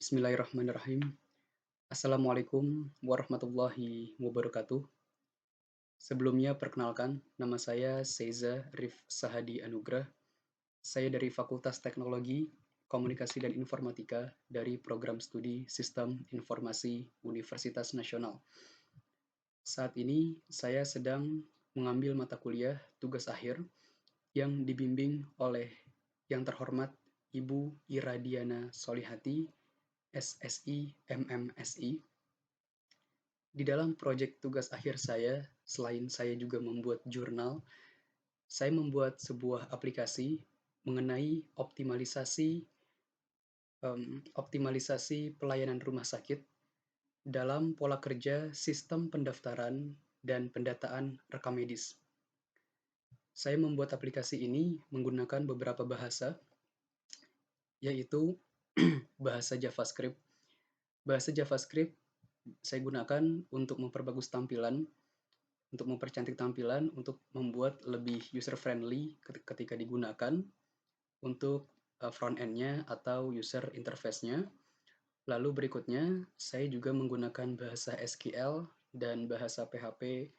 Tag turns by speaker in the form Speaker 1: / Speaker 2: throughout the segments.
Speaker 1: Bismillahirrahmanirrahim. Assalamualaikum warahmatullahi wabarakatuh. Sebelumnya perkenalkan, nama saya Seiza Rif Sahadi Anugrah. Saya dari Fakultas Teknologi, Komunikasi dan Informatika dari Program Studi Sistem Informasi Universitas Nasional. Saat ini saya sedang mengambil mata kuliah tugas akhir yang dibimbing oleh yang terhormat Ibu Iradiana Solihati, SSI, MMSI. Di dalam proyek tugas akhir saya, selain saya juga membuat jurnal, saya membuat sebuah aplikasi mengenai optimalisasi pelayanan rumah sakit dalam pola kerja sistem pendaftaran dan pendataan rekam medis. Saya membuat aplikasi ini menggunakan beberapa bahasa, yaitu bahasa JavaScript. Bahasa JavaScript saya gunakan untuk memperbagus tampilan, untuk mempercantik tampilan, untuk membuat lebih user friendly ketika digunakan untuk front end-nya atau user interface-nya. Lalu berikutnya, saya juga menggunakan bahasa SQL dan bahasa PHP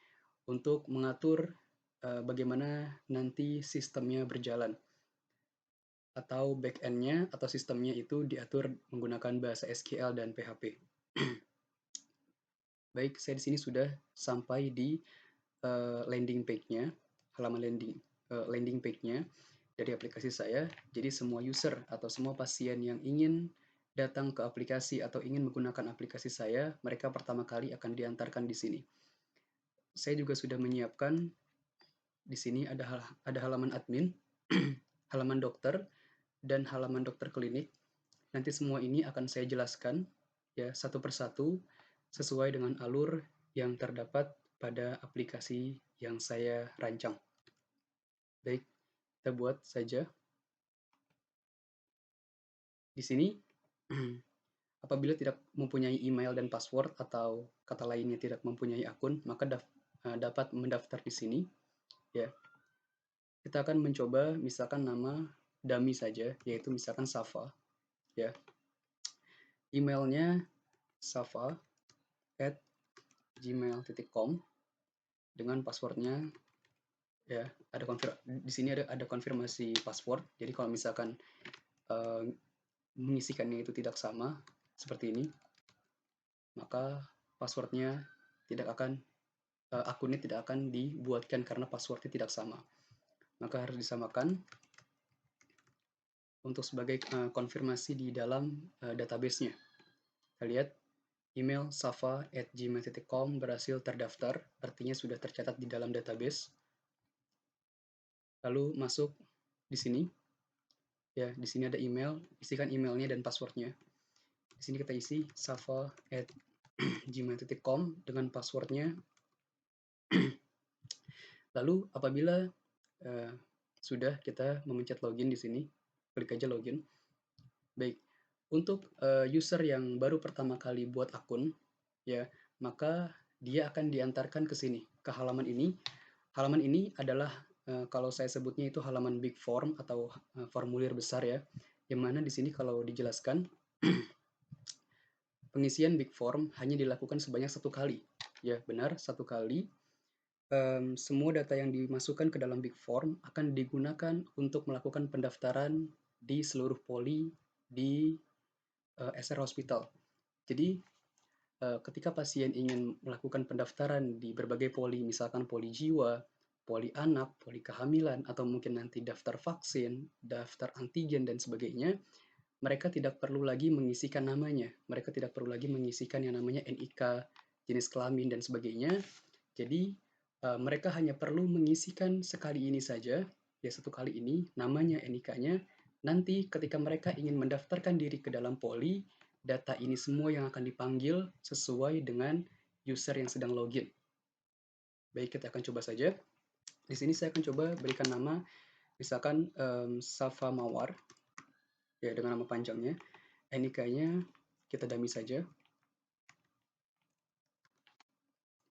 Speaker 1: untuk mengatur bagaimana nanti sistemnya berjalan, atau back-end-nya atau sistemnya itu diatur menggunakan bahasa SQL dan PHP. Baik, saya di sini sudah sampai di landing page-nya, halaman landing page-nya dari aplikasi saya. Jadi semua user atau semua pasien yang ingin datang ke aplikasi atau ingin menggunakan aplikasi saya, mereka pertama kali akan diantarkan di sini. Saya juga sudah menyiapkan di sini ada halaman admin, halaman dokter, dan halaman dokter klinik. Nanti semua ini akan saya jelaskan ya satu persatu sesuai dengan alur yang terdapat pada aplikasi yang saya rancang. Baik, kita buat saja. Di sini, apabila tidak mempunyai email dan password atau kata lainnya tidak mempunyai akun, maka dapat mendaftar di sini. Ya, kita akan mencoba misalkan nama dummy saja, yaitu misalkan Safa. Ya, emailnya safa@gmail.com dengan passwordnya. Ya, di sini ada konfirmasi password. Jadi kalau misalkan mengisikannya itu tidak sama seperti ini, maka passwordnya tidak akan akunnya tidak akan dibuatkan karena passwordnya tidak sama. Maka harus disamakan untuk sebagai konfirmasi di dalam database-nya. Kita lihat email safa@gmail.com berhasil terdaftar, artinya sudah tercatat di dalam database. Lalu masuk di sini. Ya, di sini ada email, isikan emailnya dan passwordnya. Di sini kita isi safa@gmail.com dengan passwordnya. Lalu apabila sudah, kita memencet login di sini, klik aja login. Baik, untuk user yang baru pertama kali buat akun, ya, maka dia akan diantarkan ke sini, ke halaman ini. Halaman ini adalah kalau saya sebutnya itu halaman big form atau formulir besar ya, yang mana di sini kalau dijelaskan pengisian big form hanya dilakukan sebanyak satu kali. Ya, benar, satu kali. Semua data yang dimasukkan ke dalam big form akan digunakan untuk melakukan pendaftaran di seluruh poli di SR Hospital. Jadi ketika pasien ingin melakukan pendaftaran di berbagai poli, misalkan poli jiwa, poli anak, poli kehamilan, atau mungkin nanti daftar vaksin, daftar antigen, dan sebagainya, mereka tidak perlu lagi mengisikan namanya. Mereka tidak perlu lagi mengisikan yang namanya NIK, jenis kelamin, dan sebagainya. Jadi, mereka hanya perlu mengisikan sekali ini saja, ya satu kali ini, namanya, NIK-nya. Nanti ketika mereka ingin mendaftarkan diri ke dalam poli, data ini semua yang akan dipanggil sesuai dengan user yang sedang login. Baik, kita akan coba saja. Di sini saya akan coba berikan nama, misalkan Safa Mawar, ya dengan nama panjangnya. NIK-nya kita dummy saja.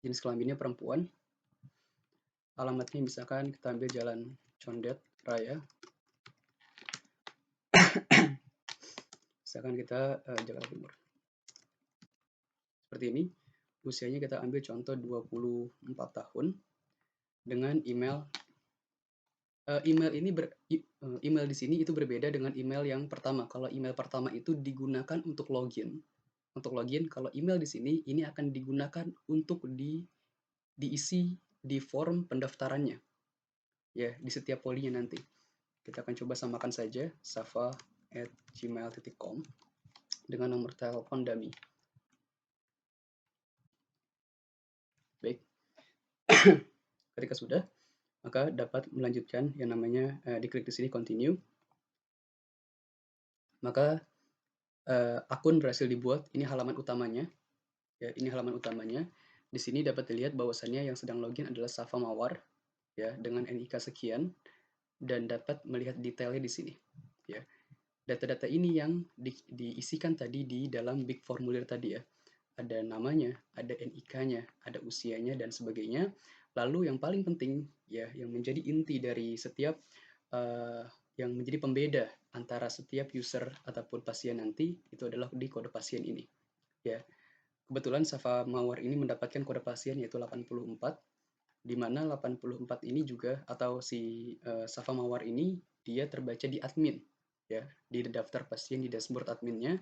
Speaker 1: Jenis kelaminnya perempuan. Alamatnya misalkan kita ambil Jalan Condet Raya, Misalkan kita Jakarta Timur. Seperti ini, usianya kita ambil contoh 24 tahun dengan email email di sini itu berbeda dengan email yang pertama. Kalau email pertama itu digunakan untuk login. Untuk login, kalau email di sini ini akan digunakan untuk diisi di form pendaftarannya. Ya, di setiap polinya nanti. Kita akan coba samakan saja safa@gmail.com dengan nomor telepon dummy. Baik. Ketika sudah, maka dapat melanjutkan yang namanya diklik di sini continue. Maka akun berhasil dibuat. Ini halaman utamanya. Ya, ini halaman utamanya. Di sini dapat dilihat bahwasannya yang sedang login adalah Safa Mawar ya dengan NIK sekian dan dapat melihat detailnya di sini. Ya. Data-data ini yang diisikan tadi di dalam big formulir tadi ya. Ada namanya, ada NIK-nya, ada usianya dan sebagainya. Lalu yang paling penting ya, yang menjadi inti dari setiap yang menjadi pembeda antara setiap user ataupun pasien nanti itu adalah di kode pasien ini. Ya. Kebetulan Safa Mawar ini mendapatkan kode pasien yaitu 84, di mana 84 ini juga atau si Safa Mawar ini dia terbaca di admin ya, di daftar pasien di dashboard adminnya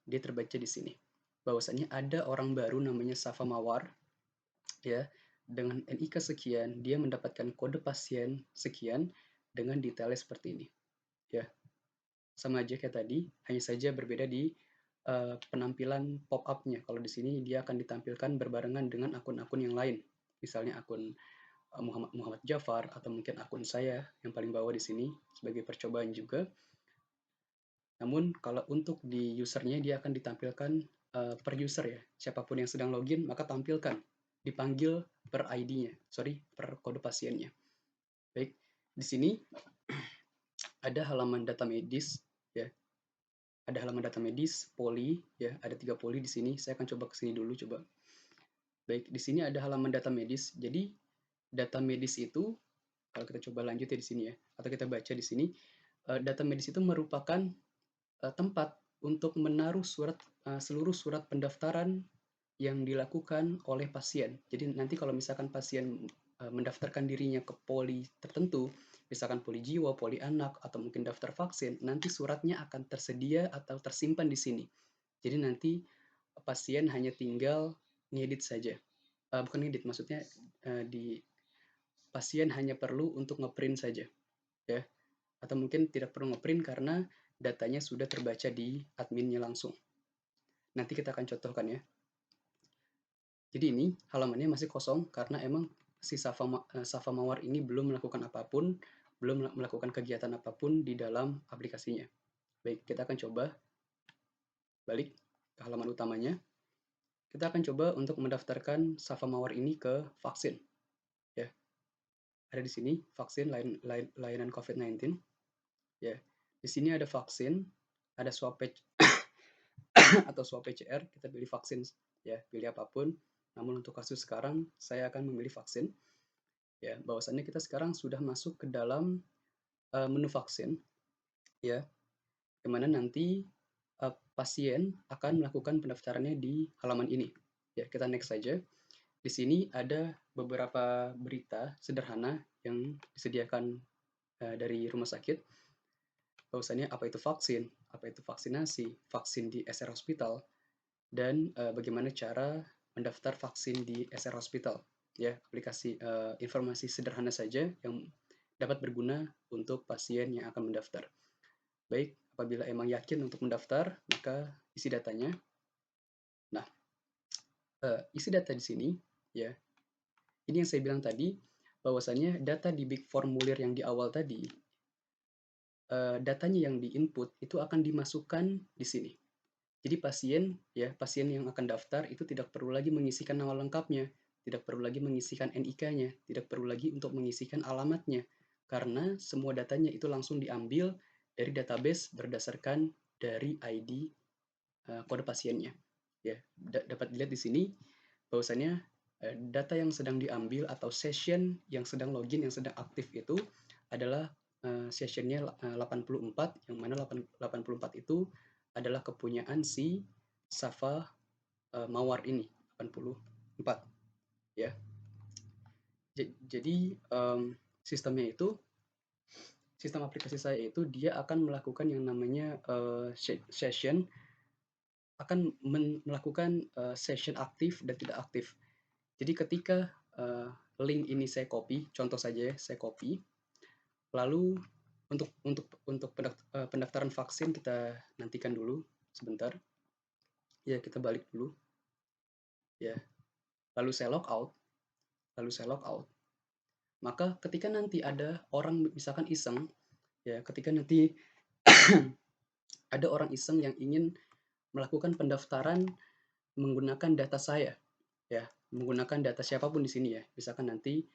Speaker 1: dia terbaca di sini bahwasanya ada orang baru namanya Safa Mawar ya dengan NIK sekian dia mendapatkan kode pasien sekian dengan detailnya seperti ini ya, sama aja kayak tadi, hanya saja berbeda di penampilan pop-up-nya. Kalau di sini dia akan ditampilkan berbarengan dengan akun-akun yang lain. Misalnya akun Muhammad Jafar atau mungkin akun saya yang paling bawah di sini sebagai percobaan juga. Namun kalau untuk di usernya dia akan ditampilkan per user ya. Siapapun yang sedang login maka tampilkan, dipanggil per ID-nya, per kode pasiennya. Baik, di sini ada halaman data medis ya. Ada halaman data medis, poli ya, ada 3 poli di sini. Saya akan coba ke sini dulu coba. Baik, di sini ada halaman data medis. Jadi data medis itu kalau kita coba lanjut ya di sini ya, atau kita baca di sini, data medis itu merupakan tempat untuk menaruh seluruh surat pendaftaran yang dilakukan oleh pasien. Jadi nanti kalau misalkan pasien mendaftarkan dirinya ke poli tertentu, misalkan poli jiwa, poli anak, atau mungkin daftar vaksin, nanti suratnya akan tersedia atau tersimpan di sini. Jadi nanti pasien hanya tinggal ngedit saja. Bukan ngedit, maksudnya di pasien hanya perlu untuk ngeprint saja, ya. Atau mungkin tidak perlu ngeprint karena datanya sudah terbaca di adminnya langsung. Nanti kita akan contohkan ya. Jadi ini halamannya masih kosong karena emang si Safa Mawar ini belum melakukan apapun, belum melakukan kegiatan apapun di dalam aplikasinya. Baik, kita akan coba balik ke halaman utamanya. Kita akan coba untuk mendaftarkan Safa Mawar ini ke vaksin. Ya, ada di sini vaksin layanan COVID-19. Ya, di sini ada vaksin, ada swab atau swab PCR. Kita pilih vaksin, ya, pilih apapun. Namun untuk kasus sekarang, saya akan memilih vaksin. Ya, bahwasannya kita sekarang sudah masuk ke dalam menu vaksin, ya, kemana nanti pasien akan melakukan pendaftarannya di halaman ini. Ya, kita next saja. Di sini ada beberapa berita sederhana yang disediakan dari rumah sakit. Bahwasannya apa itu vaksin, apa itu vaksinasi, vaksin di SR Hospital, dan bagaimana cara mendaftar vaksin di SR Hospital. Ya, aplikasi informasi sederhana saja yang dapat berguna untuk pasien yang akan mendaftar. Baik, apabila emang yakin untuk mendaftar, maka isi datanya. Nah, isi data di sini, ya, ini yang saya bilang tadi, bahwasannya data di big formulir yang di awal tadi, datanya yang di-input itu akan dimasukkan di sini. Jadi pasien yang akan daftar itu tidak perlu lagi mengisikan nama lengkapnya, tidak perlu lagi mengisikan NIK-nya, tidak perlu lagi untuk mengisikan alamatnya, karena semua datanya itu langsung diambil dari database berdasarkan dari ID kode pasiennya. Ya, dapat dilihat di sini bahwasannya data yang sedang diambil atau session yang sedang login, yang sedang aktif itu adalah sessionnya 84, yang mana 84 itu adalah kepunyaan si Safa Mawar ini 84 ya. Jadi sistemnya itu, sistem aplikasi saya itu dia akan melakukan yang namanya session, akan melakukan session aktif dan tidak aktif. Jadi ketika link ini saya copy, contoh saja ya, saya copy, lalu untuk pendaftaran vaksin kita nantikan dulu sebentar. Ya, kita balik dulu. Ya, lalu saya log out. Maka ketika nanti ada orang misalkan iseng, ya, ketika nanti ada orang iseng yang ingin melakukan pendaftaran menggunakan data saya, ya, menggunakan data siapapun di sini ya. Misalkan nanti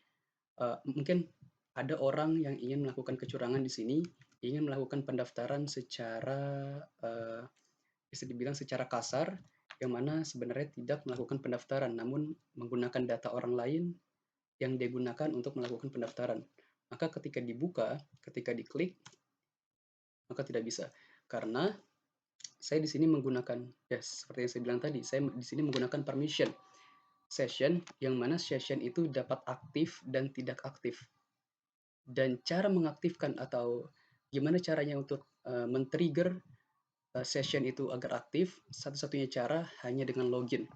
Speaker 1: mungkin ada orang yang ingin melakukan kecurangan di sini, ingin melakukan pendaftaran secara bisa dibilang secara kasar, yang mana sebenarnya tidak melakukan pendaftaran, namun menggunakan data orang lain yang digunakan untuk melakukan pendaftaran. Maka ketika dibuka, ketika diklik, maka tidak bisa. Karena saya di sini menggunakan, ya seperti yang saya bilang tadi, saya di sini menggunakan permission session, yang mana session itu dapat aktif dan tidak aktif. Dan cara mengaktifkan atau gimana caranya untuk men-trigger session itu agar aktif, satu-satunya cara hanya dengan login.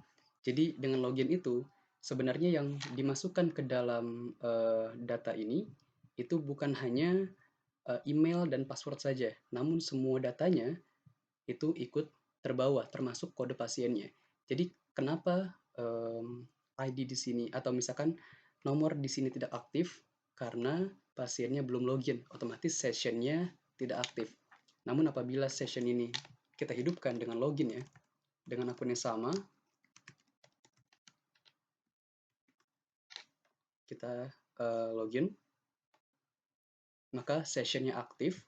Speaker 1: Jadi dengan login itu sebenarnya yang dimasukkan ke dalam data ini itu bukan hanya email dan password saja, namun semua datanya itu ikut terbawa, termasuk kode pasiennya. Jadi kenapa ID di sini atau misalkan nomor di sini tidak aktif? Karena pasiennya belum login, otomatis sessionnya tidak aktif. Namun apabila session ini kita hidupkan dengan login ya, dengan akun yang sama, kita login, maka sessionnya aktif,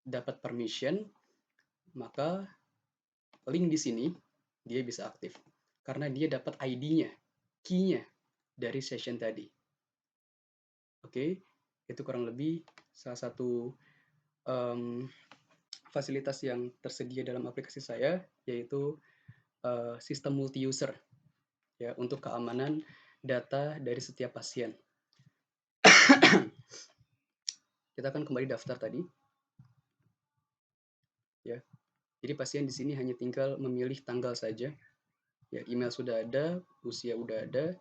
Speaker 1: dapat permission, maka link di sini dia bisa aktif karena dia dapat ID-nya, key-nya dari session tadi. Oke, itu kurang lebih salah satu fasilitas yang tersedia dalam aplikasi saya, yaitu sistem multi-user ya untuk keamanan data dari setiap pasien. Kita akan kembali daftar tadi. Ya. Jadi pasien di sini hanya tinggal memilih tanggal saja. Ya, email sudah ada, usia udah ada,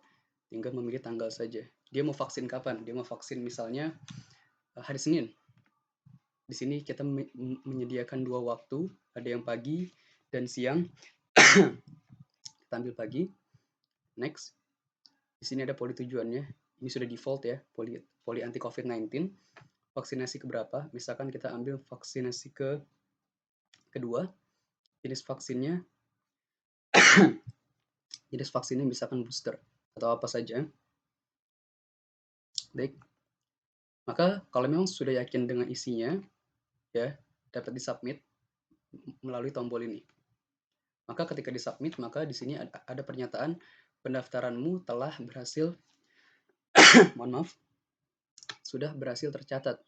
Speaker 1: tinggal memilih tanggal saja. Dia mau vaksin kapan? Dia mau vaksin misalnya hari Senin. Di sini kita menyediakan 2 waktu, ada yang pagi dan siang. Kita ambil pagi. Next. Di sini ada poli tujuannya. Ini sudah default ya, poli anti COVID-19. Vaksinasi keberapa? Misalkan kita ambil vaksinasi kedua. Jenis vaksinnya misalkan booster atau apa saja. Baik. Maka kalau memang sudah yakin dengan isinya, ya, dapat disubmit melalui tombol ini. Maka ketika disubmit, maka di sini ada pernyataan pendaftaranmu telah berhasil mohon maaf, sudah berhasil tercatat.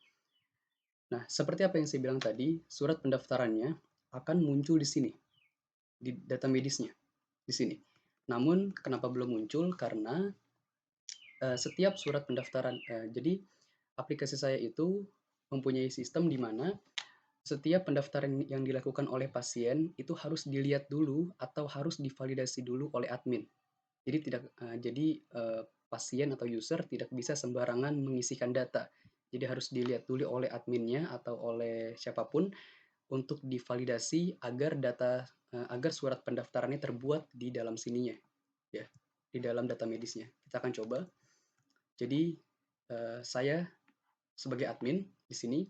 Speaker 1: Nah, seperti apa yang saya bilang tadi, surat pendaftarannya akan muncul di sini, di data medisnya, di sini. Namun, kenapa belum muncul? Karena setiap surat pendaftaran, jadi aplikasi saya itu mempunyai sistem di mana setiap pendaftaran yang dilakukan oleh pasien itu harus dilihat dulu atau harus divalidasi dulu oleh admin. Jadi pasien atau user tidak bisa sembarangan mengisikan data. Jadi harus dilihat dulu oleh adminnya atau oleh siapapun untuk divalidasi agar surat pendaftarannya terbuat di dalam sininya, ya, di dalam data medisnya. Kita akan coba. Jadi saya sebagai admin di sini,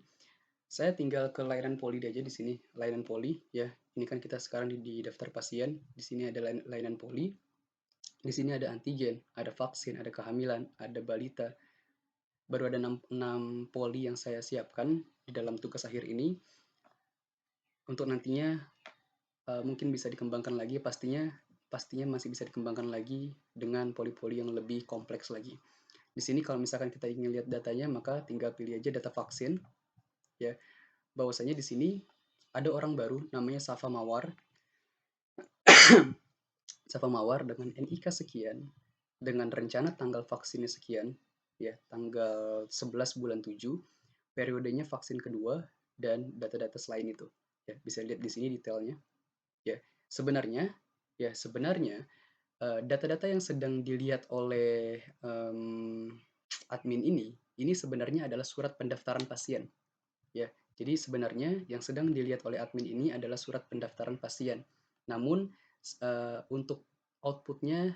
Speaker 1: saya tinggal ke layanan poli aja di sini, layanan poli ya. Ini kan kita sekarang di daftar pasien. Di sini ada layanan poli. Di sini ada antigen, ada vaksin, ada kehamilan, ada balita. Baru ada 6 poli yang saya siapkan di dalam tugas akhir ini. Untuk nantinya mungkin bisa dikembangkan lagi, pastinya masih bisa dikembangkan lagi dengan poli-poli yang lebih kompleks lagi. Di sini kalau misalkan kita ingin lihat datanya, maka tinggal pilih aja data vaksin, ya. Bahwasanya di sini ada orang baru namanya Safa Mawar. Safa Mawar dengan NIK sekian, dengan rencana tanggal vaksinnya sekian, ya, tanggal 11 bulan 7, periodenya vaksin kedua, dan data-data selain itu. Ya, bisa lihat di sini detailnya. Ya, sebenarnya, sebenarnya data-data yang sedang dilihat oleh admin ini sebenarnya adalah surat pendaftaran pasien. Ya, jadi sebenarnya yang sedang dilihat oleh admin ini adalah surat pendaftaran pasien. Namun untuk outputnya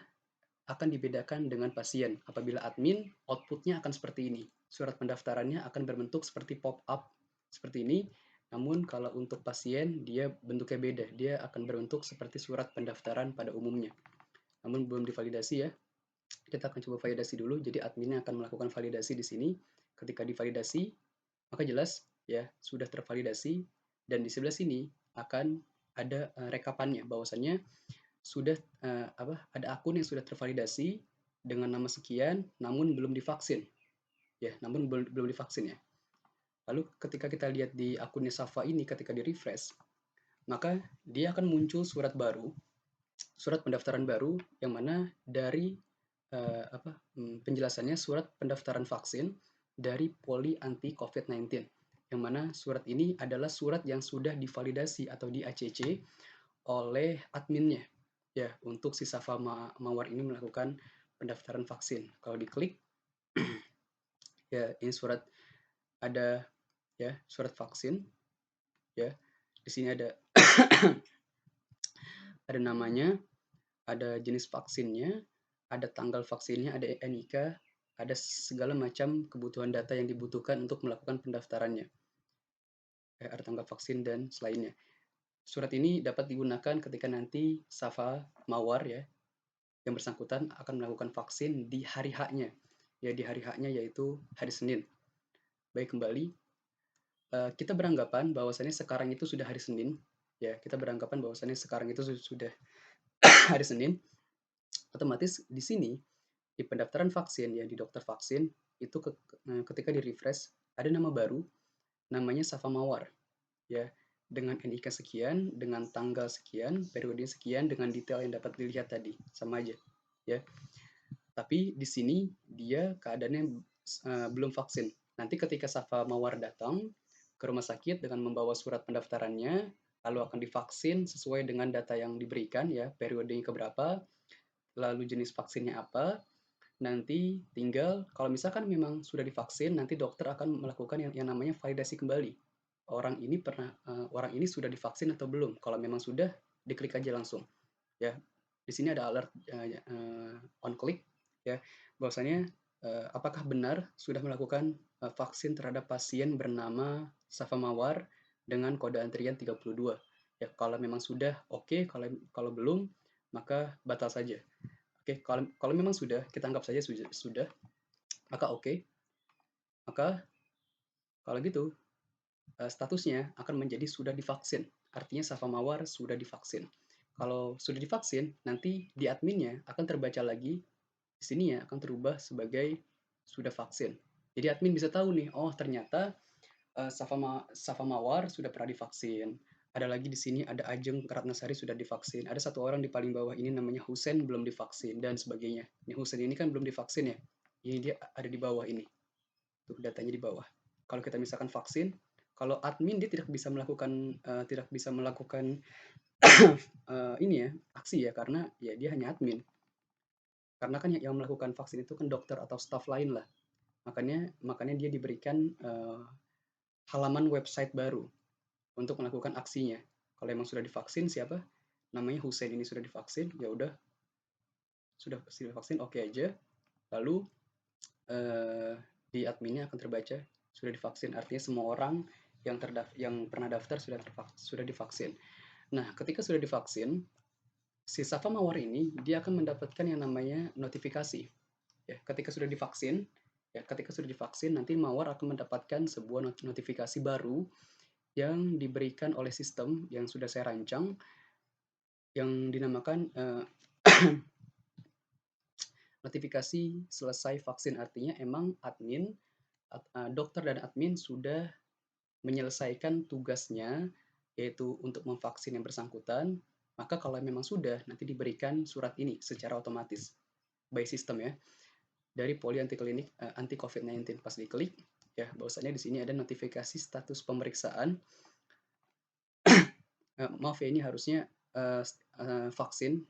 Speaker 1: akan dibedakan dengan pasien. Apabila admin, outputnya akan seperti ini. Surat pendaftarannya akan berbentuk seperti pop-up seperti ini. Namun kalau untuk pasien, dia bentuknya beda. Dia akan berbentuk seperti surat pendaftaran pada umumnya. Namun belum divalidasi ya. Kita akan coba validasi dulu. Jadi adminnya akan melakukan validasi di sini. Ketika divalidasi, maka jelas ya sudah tervalidasi, dan di sebelah sini akan ada rekapannya bahwasannya sudah ada akun yang sudah tervalidasi dengan nama sekian namun belum divaksin. Ya, namun belum divaksin ya. Lalu ketika kita lihat di akunnya Safa ini, ketika di refresh, maka dia akan muncul surat baru, surat pendaftaran baru yang mana dari penjelasannya surat pendaftaran vaksin dari Poli Anti COVID-19, yang mana surat ini adalah surat yang sudah divalidasi atau di ACC oleh adminnya ya untuk si Safa Mawar ini melakukan pendaftaran vaksin. Kalau diklik ya ini surat, ada ya surat vaksin ya. Di sini ada ada namanya, ada jenis vaksinnya, ada tanggal vaksinnya, ada NIK, ada segala macam kebutuhan data yang dibutuhkan untuk melakukan pendaftarannya. Ada tanggal vaksin dan selainnya. Surat ini dapat digunakan ketika nanti Safa Mawar ya yang bersangkutan akan melakukan vaksin di hari H-nya. Ya, di hari H-nya yaitu hari Senin. Baik, kembali. Kita beranggapan bahwasannya sekarang itu sudah hari Senin. Ya, kita beranggapan bahwasannya sekarang itu sudah hari Senin. Otomatis di sini di pendaftaran vaksin ya di dokter vaksin itu ketika di refresh ada nama baru namanya Safa Mawar ya, dengan NIK sekian, dengan tanggal sekian, periode sekian, dengan detail yang dapat dilihat tadi sama aja ya. Tapi di sini dia keadaannya belum vaksin. Nanti ketika Safa Mawar datang ke rumah sakit dengan membawa surat pendaftarannya, lalu akan divaksin sesuai dengan data yang diberikan ya, periodenya keberapa, lalu jenis vaksinnya apa. Nanti tinggal kalau misalkan memang sudah divaksin, nanti dokter akan melakukan yang namanya validasi kembali. Orang ini sudah divaksin atau belum? Kalau memang sudah, diklik aja langsung. Ya, di sini ada alert on click ya, bahwasanya apakah benar sudah melakukan vaksin terhadap pasien bernama Safa Mawar dengan kode antrian 32. Ya, kalau memang sudah oke, kalau belum maka batal saja. Oke, kalau memang sudah, kita anggap saja sudah, maka oke. Maka kalau gitu statusnya akan menjadi sudah divaksin. Artinya Safa Mawar sudah divaksin. Kalau sudah divaksin, nanti di adminnya akan terbaca lagi, di sini ya akan terubah sebagai sudah vaksin. Jadi admin bisa tahu nih, oh ternyata Safa Mawar sudah pernah divaksin. Ada lagi di sini ada Ajeng Ratnasari sudah divaksin. Ada satu orang di paling bawah ini namanya Husen belum divaksin dan sebagainya. Ini Husen ini kan belum divaksin ya. Ini dia ada di bawah ini. Tuh datanya di bawah. Kalau kita misalkan vaksin, kalau admin dia tidak bisa melakukan ini ya aksi ya, karena ya dia hanya admin. Karena kan yang melakukan vaksin itu kan dokter atau staff lain lah. Makanya dia diberikan halaman website baru untuk melakukan aksinya. Kalau emang sudah divaksin siapa? Namanya Hussein ini sudah divaksin, ya udah sudah vaksin oke aja. Lalu di adminnya akan terbaca sudah divaksin, artinya semua orang yang pernah daftar sudah divaksin. Nah, ketika sudah divaksin, si Safa Mawar ini dia akan mendapatkan yang namanya notifikasi. Ya, ketika sudah divaksin, nanti Mawar akan mendapatkan sebuah notifikasi baru yang diberikan oleh sistem yang sudah saya rancang yang dinamakan notifikasi selesai vaksin. Artinya emang dokter dan admin sudah menyelesaikan tugasnya yaitu untuk memvaksin yang bersangkutan, maka kalau memang sudah, nanti diberikan surat ini secara otomatis by system ya, dari Poli Anti COVID-19. Pas diklik, ya bahwasannya di sini ada notifikasi status pemeriksaan. Maaf ya, ini harusnya vaksin,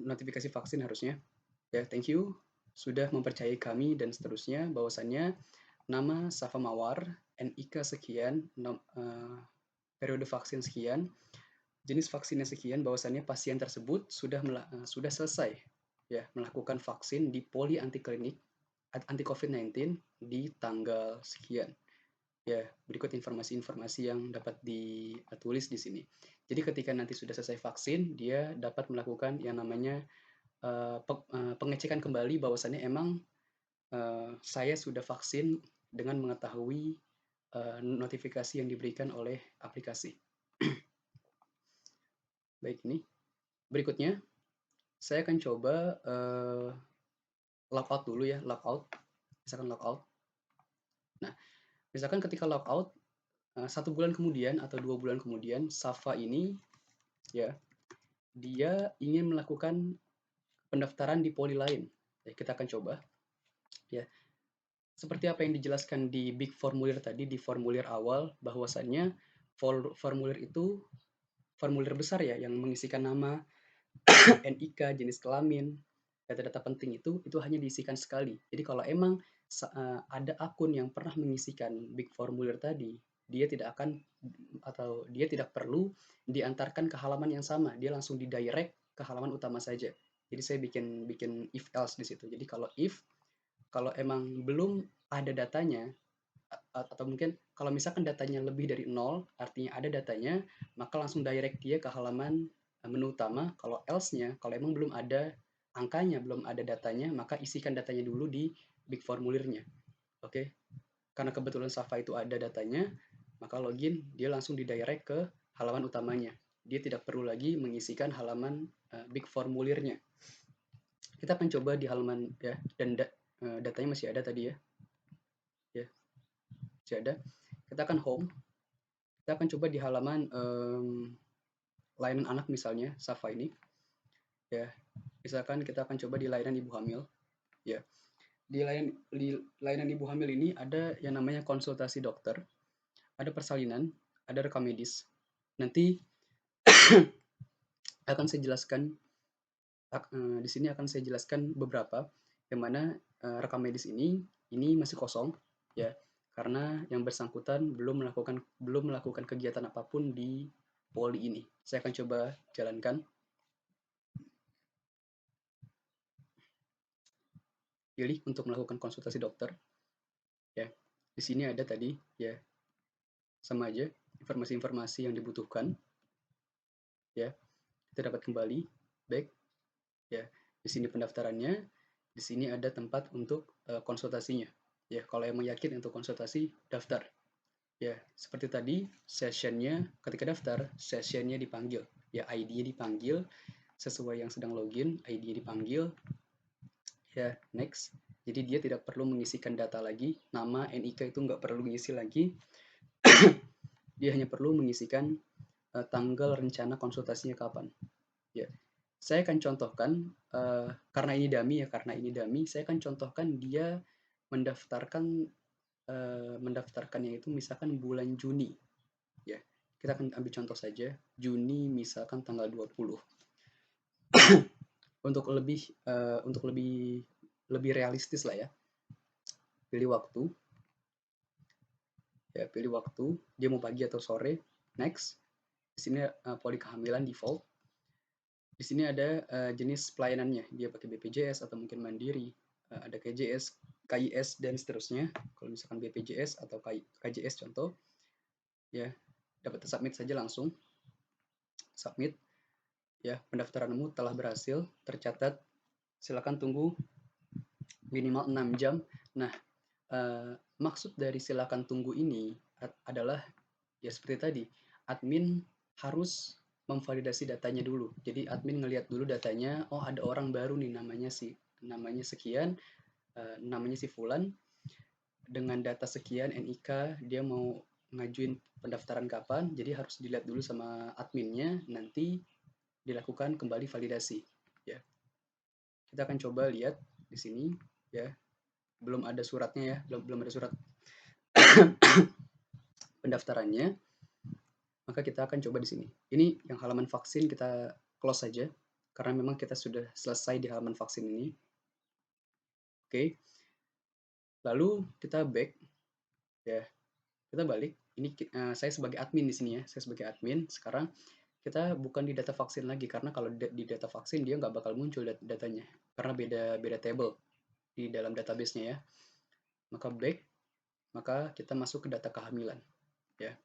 Speaker 1: notifikasi vaksin harusnya. Ya, thank you sudah mempercayai kami dan seterusnya, bahwasannya nama Safa Mawar, NIK sekian, periode vaksin sekian, jenis vaksinnya sekian, bahwasannya pasien tersebut sudah selesai ya melakukan vaksin di Poli Anti COVID-19 di tanggal sekian. Ya, berikut informasi-informasi yang dapat ditulis di sini. Jadi ketika nanti sudah selesai vaksin, dia dapat melakukan yang namanya pengecekan kembali bahwasannya emang saya sudah vaksin dengan mengetahui notifikasi yang diberikan oleh aplikasi. Baik, ini berikutnya saya akan coba logout dulu ya, logout. Misalkan logout. Nah, misalkan ketika logout 1 bulan kemudian atau 2 bulan kemudian, Safa ini ya, dia ingin melakukan pendaftaran di poli lain. Ya, kita akan coba ya. Seperti apa yang dijelaskan di big formulir tadi, di formulir awal, bahwasannya formulir itu formulir besar ya, yang mengisikan nama, NIK, jenis kelamin, data-data penting itu hanya diisikan sekali. Jadi kalau emang ada akun yang pernah mengisikan big formulir tadi, dia tidak akan atau dia tidak perlu diantarkan ke halaman yang sama, dia langsung didirect ke halaman utama saja. Jadi saya bikin if else di situ. Jadi kalau emang belum ada datanya, atau mungkin kalau misalkan datanya lebih dari 0, artinya ada datanya, maka langsung direct dia ke halaman menu utama. Kalau else-nya, kalau emang belum ada angkanya, belum ada datanya, maka isikan datanya dulu di big formulirnya. Oke, karena kebetulan Safa itu ada datanya, maka login, dia langsung didirect ke halaman utamanya. Dia tidak perlu lagi mengisikan halaman big formulirnya. Kita akan coba di halaman ya, dan datanya masih ada tadi ya. Ya, masih ada. Kita akan home. Kita akan coba di halaman layanan anak misalnya, Safa ini. Ya, misalkan kita akan coba di layanan ibu hamil. Ya, di layanan ibu hamil ini ada yang namanya konsultasi dokter, ada persalinan, ada rekam medis. Nanti akan saya jelaskan di sini akan saya jelaskan beberapa yang mana rekam medis ini masih kosong ya, karena yang bersangkutan belum melakukan kegiatan apapun di poli ini. Saya akan coba jalankan. Pilih untuk melakukan konsultasi dokter. Ya, di sini ada tadi ya, sama aja informasi-informasi yang dibutuhkan. Ya, kita dapat kembali back. Ya, di sini pendaftarannya, di sini ada tempat untuk konsultasinya. Ya, kalau emang yakin untuk konsultasi, daftar. Ya, seperti tadi, sessionnya ketika daftar, sessionnya dipanggil. Ya, ID-nya dipanggil, sesuai yang sedang login, ID-nya dipanggil. Ya, next. Jadi dia tidak perlu mengisikan data lagi, nama, NIK itu nggak perlu mengisi lagi. Dia hanya perlu mengisikan tanggal rencana konsultasinya kapan. Ya, saya akan contohkan karena ini dummy, saya akan contohkan dia mendaftarkannya itu misalkan bulan Juni. Ya, kita akan ambil contoh saja, Juni misalkan tanggal 20. untuk lebih realistis lah ya. Pilih waktu. Ya, pilih waktu, dia mau pagi atau sore. Next. Di sini poli kehamilan default. Di sini ada jenis pelayanannya, dia pakai BPJS atau mungkin mandiri, ada KJS, KIS dan seterusnya. Kalau misalkan BPJS atau KJS contoh, ya dapat submit saja langsung. Submit. Ya, pendaftaranmu telah berhasil, tercatat. Silakan tunggu minimal 6 jam. Nah, maksud dari silakan tunggu ini adalah ya seperti tadi, admin harus memvalidasi datanya dulu. Jadi admin ngelihat dulu datanya, oh ada orang baru nih namanya sekian, namanya si Fulan, dengan data sekian NIK, dia mau ngajuin pendaftaran kapan, jadi harus dilihat dulu sama adminnya, nanti dilakukan kembali validasi. Ya, kita akan coba lihat di sini ya. Belum ada suratnya ya, belum ada surat pendaftarannya. Maka kita akan coba di sini. Ini yang halaman vaksin kita close saja karena memang kita sudah selesai di halaman vaksin ini. Oke. Lalu kita back ya. Kita balik. Ini saya sebagai admin di sini ya. Saya sebagai admin. Sekarang kita bukan di data vaksin lagi karena kalau di data vaksin dia nggak bakal muncul datanya karena beda table di dalam database-nya ya. Maka back, maka kita masuk ke data kehamilan ya.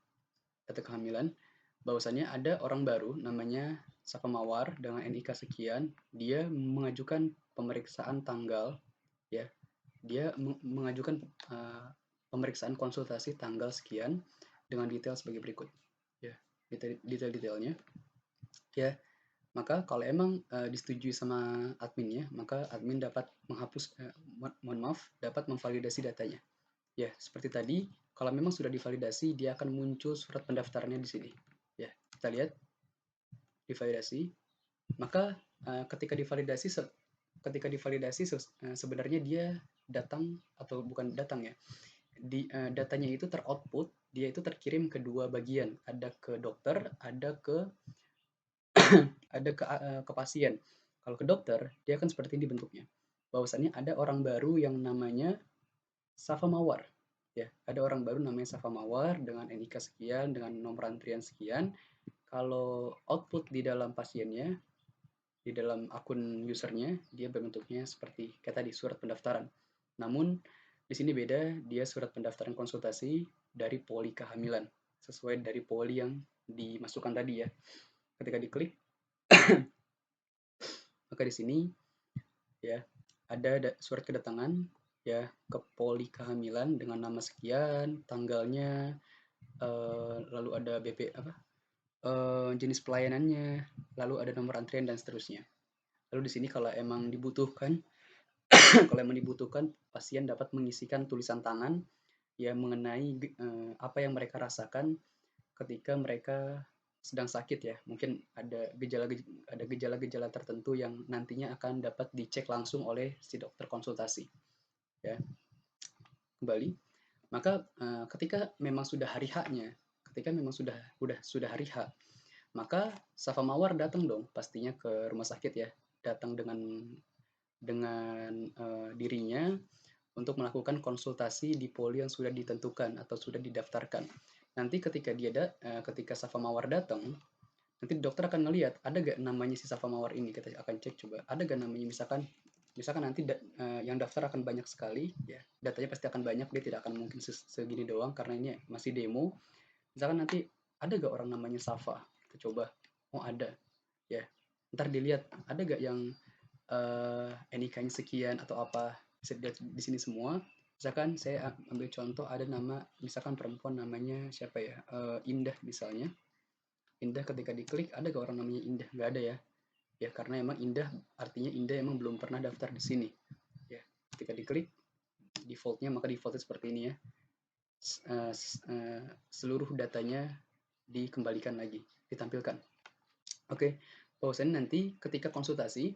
Speaker 1: Data kehamilan, bahwasannya ada orang baru namanya Safa Mawar dengan NIK sekian, dia mengajukan pemeriksaan tanggal ya. Dia mengajukan pemeriksaan konsultasi tanggal sekian dengan detail sebagai berikut ya. Detail-detailnya ya. Maka kalau emang disetujui sama adminnya, maka admin dapat menghapus dapat memvalidasi datanya. Ya, seperti tadi, kalau memang sudah divalidasi, dia akan muncul surat pendaftarannya di sini. Ya, kita lihat divalidasi. Maka ketika divalidasi sebenarnya dia datang atau bukan datang ya. Datanya itu teroutput, dia itu terkirim ke dua bagian, ada ke dokter, ada ke pasien. Kalau ke dokter, dia akan seperti ini bentuknya. Bahwasannya ada orang baru yang namanya Safa Mawar. Ya, ada orang baru namanya Safa Mawar dengan NIK sekian, dengan nomor antrian sekian. Kalau output di dalam pasiennya, di dalam akun usernya, dia bentuknya seperti kayak tadi surat pendaftaran. Namun di sini beda, dia surat pendaftaran konsultasi dari poli kehamilan, sesuai dari poli yang dimasukkan tadi ya. Ketika diklik, maka di sini ya ada surat kedatangan ya ke poli kehamilan dengan nama sekian, tanggalnya, lalu ada BP jenis pelayanannya, lalu ada nomor antrian dan seterusnya. Lalu di sini kalau emang dibutuhkan kalau emang dibutuhkan pasien dapat mengisikan tulisan tangan ya mengenai apa yang mereka rasakan ketika mereka sedang sakit ya. Mungkin ada gejala-gejala tertentu yang nantinya akan dapat dicek langsung oleh si dokter konsultasi. Ya. Kembali. Maka ketika memang sudah hari H-nya, ketika memang sudah hari H, maka Safa Mawar datang dong pastinya ke rumah sakit ya. Datang dengan dirinya untuk melakukan konsultasi di poli yang sudah ditentukan atau sudah didaftarkan. Nanti ketika Safa Mawar datang, nanti dokter akan melihat ada gak namanya si Safa Mawar ini. Kita akan cek coba ada gak namanya, misalkan nanti yang daftar akan banyak sekali ya, datanya pasti akan banyak, dia tidak akan mungkin segini doang karena ini masih demo. Misalkan nanti ada gak orang namanya Safa, kita coba, oh ada ya, ntar dilihat ada gak yang NIK-nya sekian atau apa, bisa dilihat di sini semua. Misalkan saya ambil contoh, ada nama misalkan perempuan namanya siapa ya, Indah misalnya. Indah, ketika diklik ada gak orang namanya Indah? Nggak ada ya. Ya karena emang Indah, artinya Indah emang belum pernah daftar di sini. Ya, ketika diklik defaultnya, maka defaultnya seperti ini ya. Seluruh datanya dikembalikan lagi, ditampilkan. Oke, bahwasannya nanti ketika konsultasi,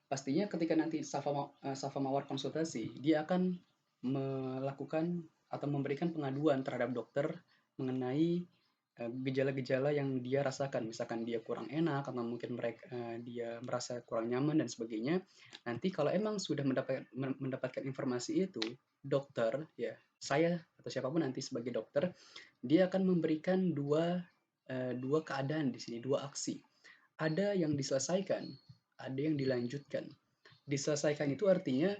Speaker 1: pastinya ketika nanti Safa Mawar konsultasi, dia akan melakukan atau memberikan pengaduan terhadap dokter mengenai gejala-gejala yang dia rasakan. Misalkan dia kurang enak atau mungkin dia merasa kurang nyaman dan sebagainya. Nanti kalau emang sudah mendapatkan informasi itu, dokter ya, saya atau siapapun nanti sebagai dokter, dia akan memberikan dua keadaan di sini, dua aksi. Ada yang diselesaikan, ada yang dilanjutkan. Diselesaikan itu artinya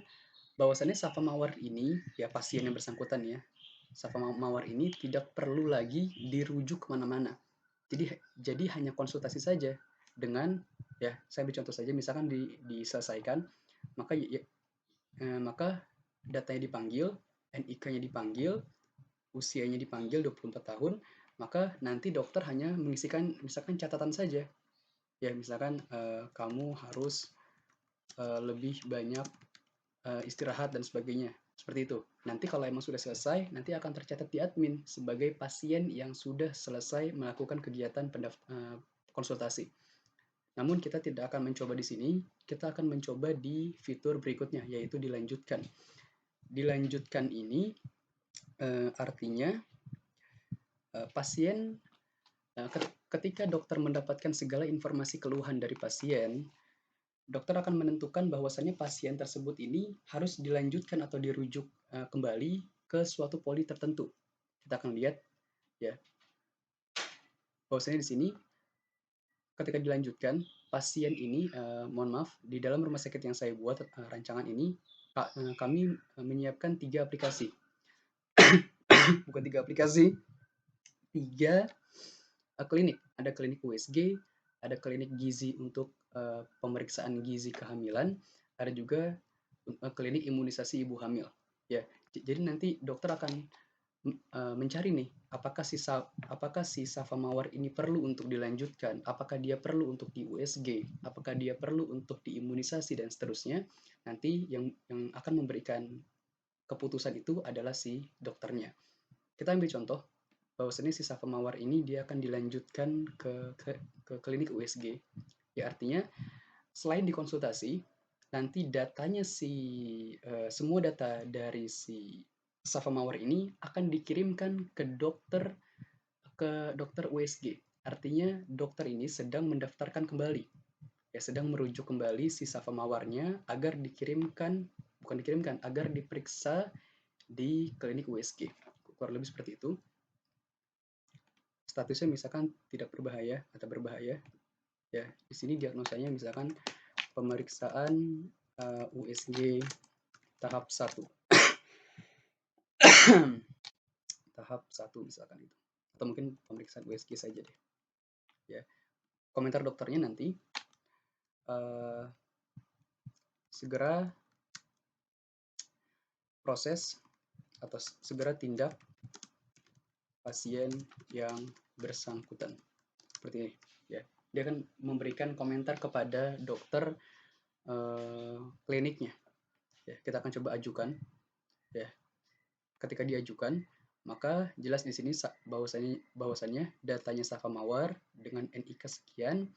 Speaker 1: bahwasannya Safa Mawar ini, ya pasien yang bersangkutan ya, Safa Mawar ini tidak perlu lagi dirujuk kemana-mana. Jadi hanya konsultasi saja dengan, ya saya ambil contoh saja, misalkan diselesaikan, maka datanya dipanggil, NIK-nya dipanggil, usianya dipanggil 24 tahun, maka nanti dokter hanya mengisikan misalkan catatan saja. Ya misalkan kamu harus lebih banyak istirahat dan sebagainya. Seperti itu. Nanti kalau emang sudah selesai, nanti akan tercatat di admin sebagai pasien yang sudah selesai melakukan kegiatan konsultasi. Namun kita tidak akan mencoba di sini, kita akan mencoba di fitur berikutnya, yaitu dilanjutkan. Dilanjutkan ini artinya pasien ketika dokter mendapatkan segala informasi keluhan dari pasien, dokter akan menentukan bahwasannya pasien tersebut ini harus dilanjutkan atau dirujuk kembali ke suatu poli tertentu. Kita akan lihat ya, bahwasanya di sini ketika dilanjutkan pasien ini, mohon maaf, di dalam rumah sakit yang saya buat rancangan ini, kami menyiapkan 3 aplikasi. Bukan 3 aplikasi, 3 klinik. Ada klinik USG, ada klinik gizi untuk pemeriksaan gizi kehamilan, ada juga klinik imunisasi ibu hamil. Ya, jadi nanti dokter akan mencari nih, apakah si Safa Mawar ini perlu untuk dilanjutkan, apakah dia perlu untuk di USG, apakah dia perlu untuk diimunisasi dan seterusnya. Nanti yang akan memberikan keputusan itu adalah si dokternya. Kita ambil contoh bahwasanya si Safa Mawar ini dia akan dilanjutkan ke klinik USG. Ya artinya selain dikonsultasi, nanti datanya semua data dari si Safa Mawar ini akan dikirimkan ke dokter USG. Artinya dokter ini sedang mendaftarkan kembali, ya sedang merujuk kembali si Safa Mawarnya agar agar diperiksa di klinik USG. Kurang lebih seperti itu. Statusnya misalkan tidak berbahaya atau berbahaya. Ya, di sini diagnosanya misalkan pemeriksaan USG tahap 1. Tahap 1 misalkan itu. Atau mungkin pemeriksaan USG saja deh. Ya. Komentar dokternya nanti segera proses atau segera tindak pasien yang bersangkutan. Seperti ini, ya. Dia akan memberikan komentar kepada dokter kliniknya. Ya, kita akan coba ajukan. Ya. Ketika diajukan, maka jelas di sini bahwasannya datanya Safa Mawar dengan NIK sekian,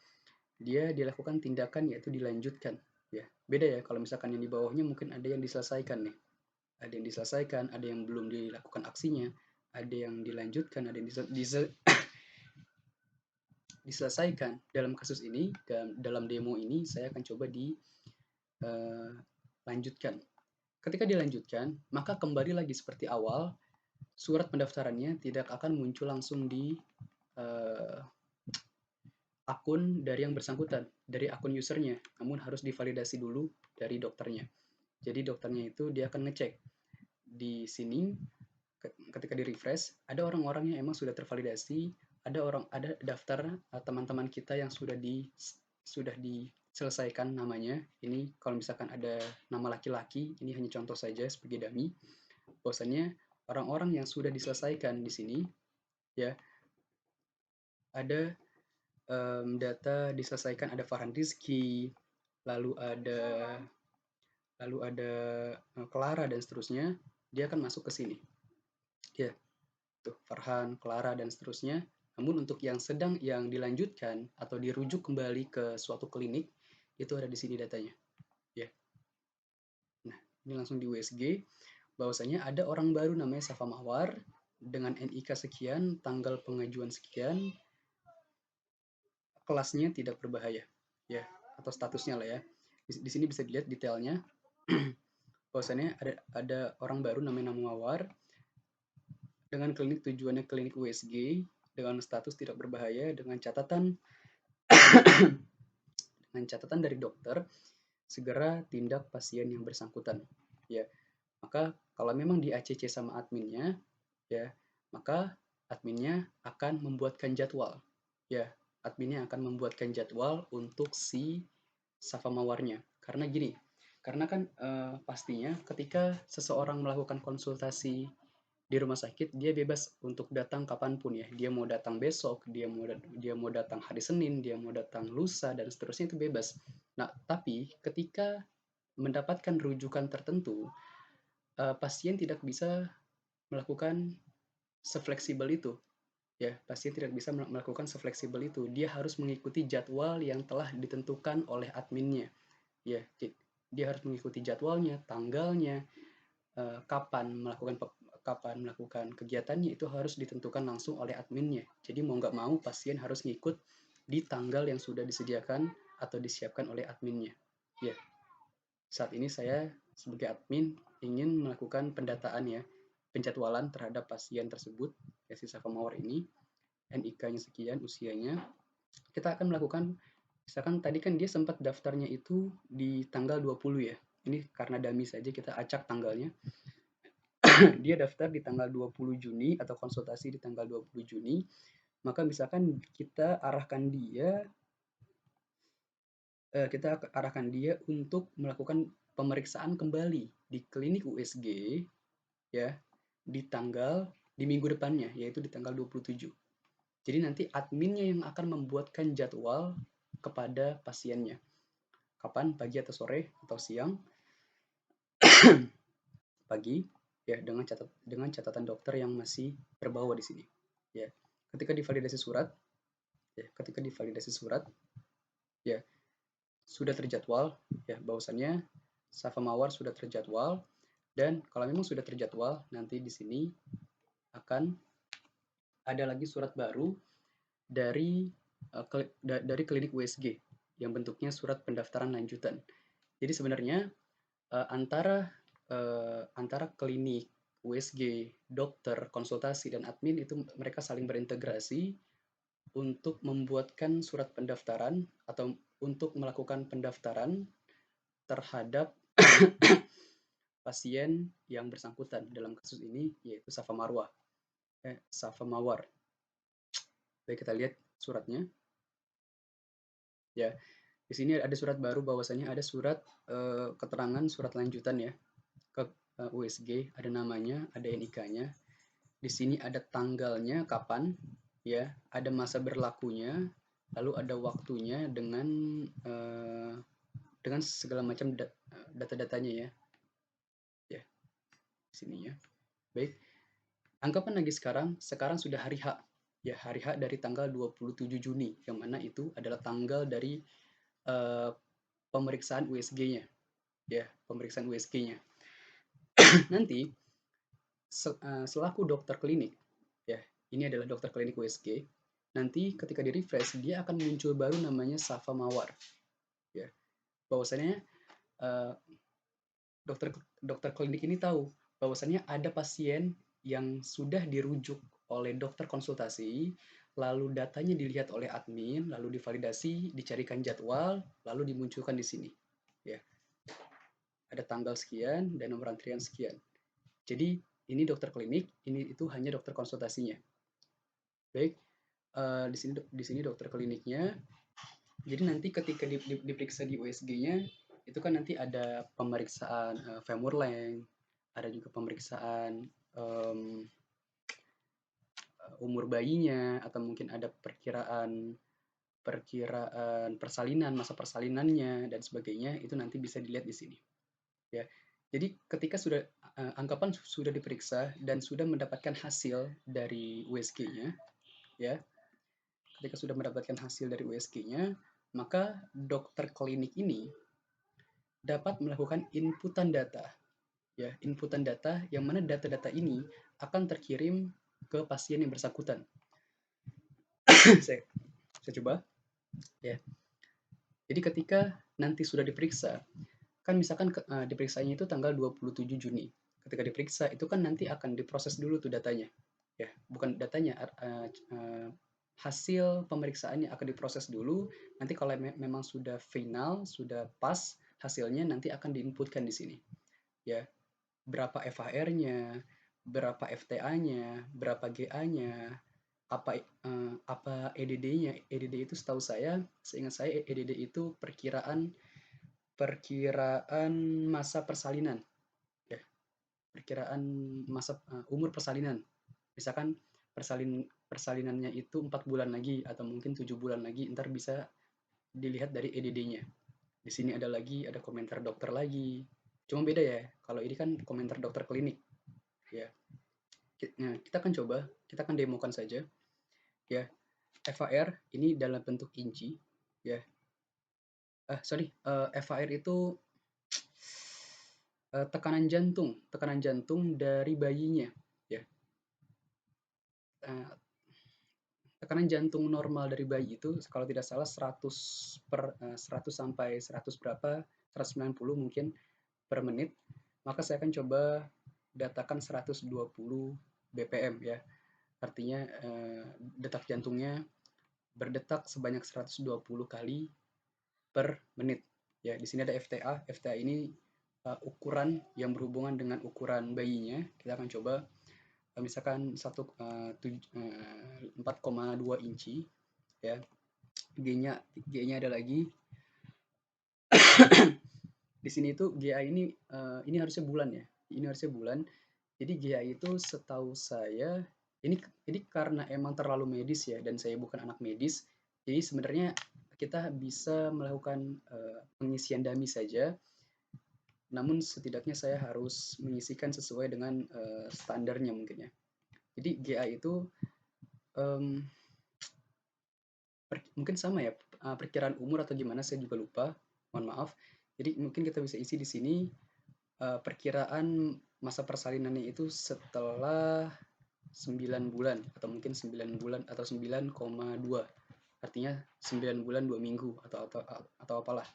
Speaker 1: dia dilakukan tindakan yaitu dilanjutkan. Ya, beda ya kalau misalkan yang di bawahnya mungkin ada yang diselesaikan nih. Ada yang diselesaikan, ada yang belum dilakukan aksinya, ada yang dilanjutkan, ada yang diselesaikan. Dalam kasus ini, dalam demo ini saya akan coba dilanjutkan. Ketika dilanjutkan, maka kembali lagi seperti awal, surat pendaftarannya tidak akan muncul langsung di akun dari yang bersangkutan, dari akun usernya, namun harus divalidasi dulu dari dokternya. Jadi dokternya itu dia akan ngecek di sini ketika di refresh ada orang-orang yang emang sudah tervalidasi, ada daftar teman-teman kita yang sudah diselesaikan namanya. Ini kalau misalkan ada nama laki-laki, ini hanya contoh saja sebagai dummy. Bahwasannya orang-orang yang sudah diselesaikan di sini ya ada data diselesaikan, ada Farhan Rizky, lalu ada Clara dan seterusnya, dia akan masuk ke sini. Ya, tuh Farhan, Clara dan seterusnya. Namun untuk yang dilanjutkan atau dirujuk kembali ke suatu klinik itu ada di sini datanya. Ya. Nah, ini langsung di USG bahwasanya ada orang baru namanya Safa Mawar dengan NIK sekian, tanggal pengajuan sekian, kelasnya tidak berbahaya. Ya, atau statusnya lah ya. Di sini bisa dilihat detailnya. Bahwasannya ada orang baru namanya Mawar dengan klinik tujuannya klinik USG dengan status tidak berbahaya dengan catatan dari dokter segera tindak pasien yang bersangkutan. Ya, maka kalau memang di ACC sama adminnya, ya, maka adminnya akan membuatkan jadwal. Ya, adminnya akan membuatkan jadwal untuk si Safa Mawarnya. Karena gini, karena kan pastinya ketika seseorang melakukan konsultasi di rumah sakit, dia bebas untuk datang kapanpun ya. Dia mau datang besok, dia mau datang hari Senin, dia mau datang lusa dan seterusnya itu bebas. Nah, tapi ketika mendapatkan rujukan tertentu, pasien tidak bisa melakukan sefleksibel itu. Ya, pasien tidak bisa melakukan sefleksibel itu. Dia harus mengikuti jadwal yang telah ditentukan oleh adminnya. Ya, dia harus mengikuti jadwalnya, tanggalnya, kapan melakukan kegiatannya itu harus ditentukan langsung oleh adminnya. Jadi mau nggak mau pasien harus ngikut di tanggal yang sudah disediakan atau disiapkan oleh adminnya. Ya, saat ini saya sebagai admin ingin melakukan pendataan ya, penjadwalan terhadap pasien tersebut, ya si Safamawar ini, NIK-nya sekian, usianya. Kita akan melakukan, misalkan tadi kan dia sempat daftarnya itu di tanggal 20 ya. Ini karena dummy saja kita acak tanggalnya. Dia daftar di tanggal 20 Juni atau konsultasi di tanggal 20 Juni, maka misalkan kita arahkan dia untuk melakukan pemeriksaan kembali di klinik USG ya di minggu depannya, yaitu di tanggal 27. Jadi nanti adminnya yang akan membuatkan jadwal kepada pasiennya. Kapan, pagi atau sore atau siang? Pagi, ya dengan catatan dokter yang masih terbawa di sini. Ya, ketika divalidasi surat, ya sudah terjadwal, ya bahwasannya Safa Mawar sudah terjadwal, dan kalau memang sudah terjadwal, nanti di sini akan ada lagi surat baru dari dari klinik USG yang bentuknya surat pendaftaran lanjutan. Jadi sebenarnya antara klinik USG, dokter, konsultasi, dan admin itu mereka saling berintegrasi untuk membuatkan surat pendaftaran atau untuk melakukan pendaftaran terhadap pasien yang bersangkutan dalam kasus ini yaitu Safa Mawar. Baik, kita lihat suratnya. Ya, di sini ada surat baru bahwasanya ada surat keterangan surat lanjutan ya ke USG, ada namanya, ada NIK-nya. Di sini ada tanggalnya kapan ya, ada masa berlakunya, lalu ada waktunya dengan segala macam data-datanya ya. Ya, di sini ya. Baik. Anggapan lagi sekarang sudah hari H. Ya, hari H dari tanggal 27 Juni, yang mana itu adalah tanggal dari pemeriksaan USG-nya. Ya, pemeriksaan USG-nya. Nanti selaku dokter klinik, ya, ini adalah dokter klinik USG. Nanti ketika di refresh dia akan muncul baru namanya Safa Mawar. Ya, bahwasannya dokter klinik ini tahu bahwasannya ada pasien yang sudah dirujuk oleh dokter konsultasi, lalu datanya dilihat oleh admin, lalu divalidasi, dicarikan jadwal, lalu dimunculkan di sini. Ya, ada tanggal sekian dan nomor antrian sekian. Jadi ini dokter klinik, ini itu hanya dokter konsultasinya. Baik, di sini dokter kliniknya. Jadi nanti ketika diperiksa di USG-nya, itu kan nanti ada pemeriksaan femur length, ada juga pemeriksaan umur bayinya, atau mungkin ada perkiraan persalinan, masa persalinannya dan sebagainya, itu nanti bisa dilihat di sini. Ya. Jadi ketika anggapan sudah diperiksa dan sudah mendapatkan hasil dari USG-nya, ya. Ketika sudah mendapatkan hasil dari USG-nya, maka dokter klinik ini dapat melakukan inputan data. Ya, inputan data yang mana data-data ini akan terkirim ke pasien yang bersangkutan. saya coba ya. Jadi ketika nanti sudah diperiksa, kan misalkan diperiksanya itu tanggal 27 Juni. Ketika diperiksa itu kan nanti akan diproses dulu tuh datanya. Ya, bukan datanya, hasil pemeriksaannya akan diproses dulu. Nanti kalau memang sudah final, sudah pas hasilnya, nanti akan diinputkan di sini. Ya, berapa FHR-nya, berapa FTA-nya, berapa GA-nya, apa EDD-nya. EDD itu setahu saya, seingat saya EDD itu perkiraan masa persalinan. Ya, perkiraan masa umur persalinan. Misalkan persalinannya itu 4 bulan lagi atau mungkin 7 bulan lagi, ntar bisa dilihat dari EDD-nya. Di sini ada komentar dokter lagi. Cuma beda ya, kalau ini kan komentar dokter klinik ya. Nah, kita akan demokan saja ya. FAR ini dalam bentuk inci ya. FAR itu tekanan jantung dari bayinya ya. Eh, Tekanan jantung normal dari bayi itu kalau tidak salah 100 sampai 100 berapa, 190 mungkin per menit. Maka saya akan coba datakan 120 BPM ya. Artinya detak jantungnya berdetak sebanyak 120 kali per menit. Ya, di sini ada FTA. FTA ini ukuran yang berhubungan dengan ukuran bayinya. Kita akan coba misalkan 4,2 inci ya. G-nya ada lagi. Di sini itu GA ini harusnya bulan ya. Ini harusnya bulan. Jadi GA itu setahu saya ini karena emang terlalu medis ya, dan saya bukan anak medis. Jadi sebenarnya kita bisa melakukan pengisian dummy saja. Namun setidaknya saya harus mengisikan sesuai dengan standarnya mungkin ya. Jadi GA itu mungkin sama ya, perkiraan umur atau gimana saya juga lupa, mohon maaf. Jadi mungkin kita bisa isi di sini perkiraan masa persalinannya itu setelah 9 bulan atau mungkin 9 bulan atau 9,2. Artinya 9 bulan 2 minggu atau apalah.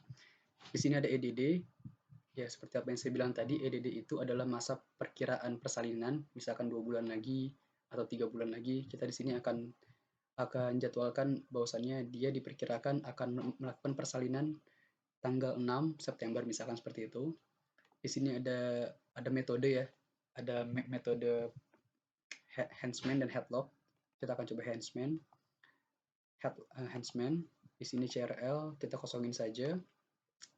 Speaker 1: Di sini ada EDD. Ya, seperti apa yang saya bilang tadi, EDD itu adalah masa perkiraan persalinan, misalkan 2 bulan lagi atau 3 bulan lagi, kita di sini akan jadwalkan bahwasannya dia diperkirakan akan melakukan persalinan tanggal 6 September misalkan seperti itu. Di sini ada metode ya. Ada metode handsman dan headlock. Kita akan coba handsman. Di sini CRL kita kosongin saja.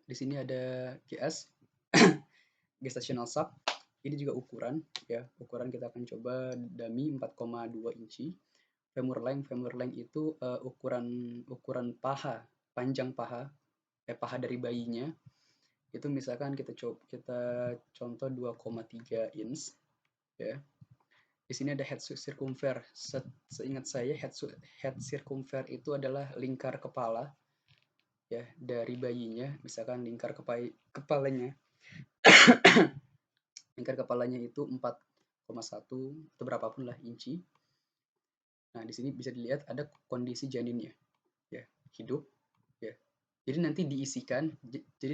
Speaker 1: Di sini ada GS gestational sac. Ini juga ukuran ya. Ukuran kita akan coba dummy 4,2 inci. Femur length itu ukuran paha, panjang paha, paha dari bayinya. Itu misalkan kita contoh 2,3 inch ya. Di sini ada head circumfer. Seingat saya head circumfer itu adalah lingkar kepala ya dari bayinya, misalkan lingkar kepalanya lingkar kepalanya itu 4,1 atau berapapun lah inci. Nah, di sini bisa dilihat ada kondisi janinnya ya, hidup ya. Jadi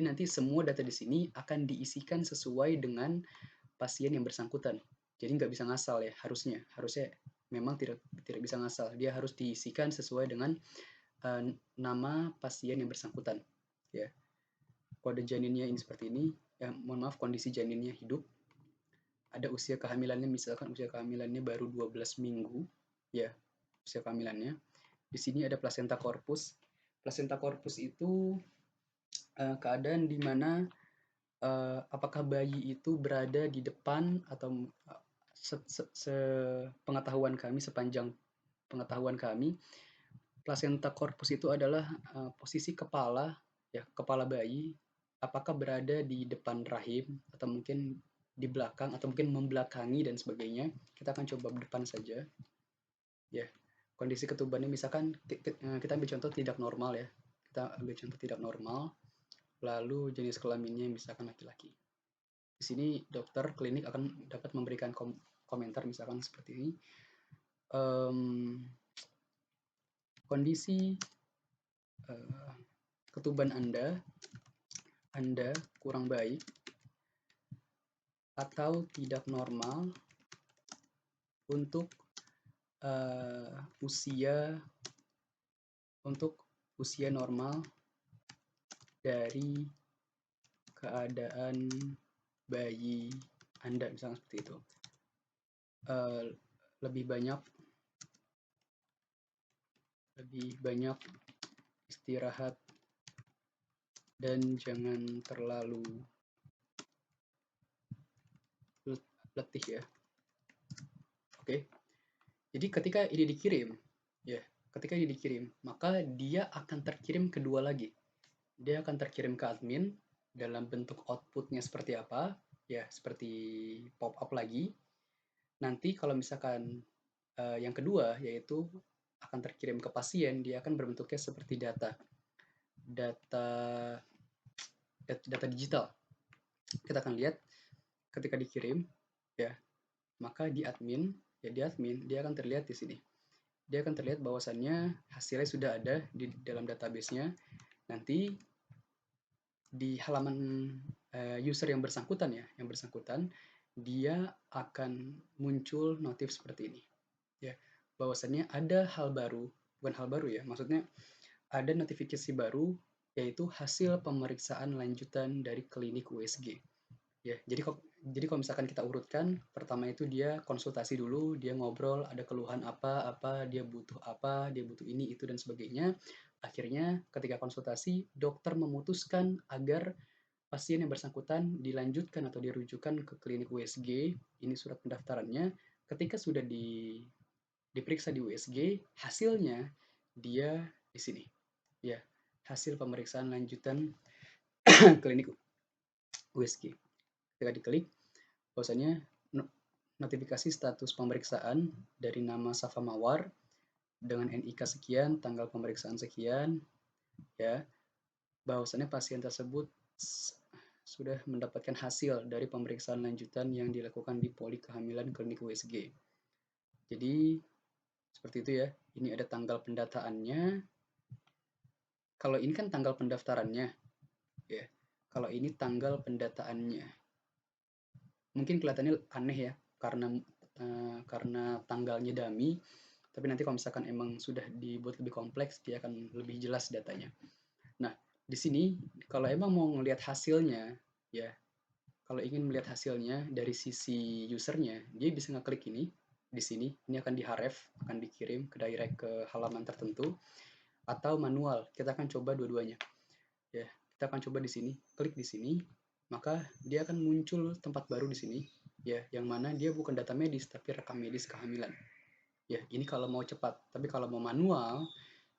Speaker 1: nanti semua data di sini akan diisikan sesuai dengan pasien yang bersangkutan. Jadi nggak bisa ngasal ya, harusnya memang tidak bisa ngasal. Dia harus diisikan sesuai dengan nama pasien yang bersangkutan ya. Kode janinnya ini seperti ini ya, mohon maaf, kondisi janinnya hidup. Ada usia kehamilannya, misalkan usia kehamilannya baru 12 minggu ya, usia kehamilannya. Di sini ada placenta corpus. Placenta corpus itu keadaan di mana apakah bayi itu berada di depan atau sepanjang pengetahuan kami, placenta corpus itu adalah posisi kepala ya, kepala bayi apakah berada di depan rahim atau mungkin di belakang atau mungkin membelakangi dan sebagainya. Kita akan coba depan saja ya. Kondisi ketubannya misalkan kita ambil contoh tidak normal ya. Kita ambil contoh tidak normal. Lalu jenis kelaminnya misalkan laki-laki. Di sini dokter klinik akan dapat memberikan komentar misalkan seperti ini. Kondisi ketuban Anda kurang baik atau tidak normal untuk usia normal dari keadaan bayi Anda, misalnya seperti itu. Lebih banyak istirahat dan jangan terlalu letih ya. Oke. Jadi ketika ini dikirim, maka dia akan terkirim kedua lagi. Dia akan terkirim ke admin dalam bentuk outputnya seperti apa, ya seperti pop up lagi. Nanti kalau misalkan yang kedua yaitu akan terkirim ke pasien, dia akan berbentuknya seperti data data digital. Kita akan lihat ketika dikirim, ya maka di admin dia akan terlihat di sini. Dia akan terlihat bahwasannya hasilnya sudah ada di dalam database-nya. Nanti di halaman user yang bersangkutan dia akan muncul notif seperti ini, ya bahwasannya ada hal baru, bukan hal baru ya, maksudnya ada notifikasi baru, yaitu hasil pemeriksaan lanjutan dari klinik USG. Ya, jadi kalau misalkan kita urutkan, pertama itu dia konsultasi dulu, dia ngobrol, ada keluhan apa, dia butuh ini, itu, dan sebagainya. Akhirnya ketika konsultasi, dokter memutuskan agar pasien yang bersangkutan dilanjutkan atau dirujukan ke klinik USG. Ini surat pendaftarannya. Ketika sudah diperiksa di USG, hasilnya dia di sini. Ya, hasil pemeriksaan lanjutan klinik USG. Ketika diklik, bahwasanya notifikasi status pemeriksaan dari nama Safa Mawar dengan NIK sekian, tanggal pemeriksaan sekian, ya, bahwasannya pasien tersebut sudah mendapatkan hasil dari pemeriksaan lanjutan yang dilakukan di Poli Kehamilan Klinik USG. Jadi seperti itu ya. Ini ada tanggal pendataannya. Kalau ini kan tanggal pendaftarannya, ya. Kalau ini tanggal pendataannya. Mungkin kelihatannya aneh ya, karena tanggalnya dummy. Tapi nanti kalau misalkan emang sudah dibuat lebih kompleks, dia akan lebih jelas datanya. Nah, di sini kalau emang mau ngelihat hasilnya, ya, kalau ingin melihat hasilnya dari sisi usernya, dia bisa ngeklik ini di sini. Ini akan diharef, akan dikirim ke direct ke halaman tertentu, atau manual. Kita akan coba dua-duanya. Ya, kita akan coba di sini, klik di sini, maka dia akan muncul tempat baru di sini, ya, yang mana dia bukan data medis tapi rekam medis kehamilan. Ya, ini kalau mau cepat. Tapi kalau mau manual,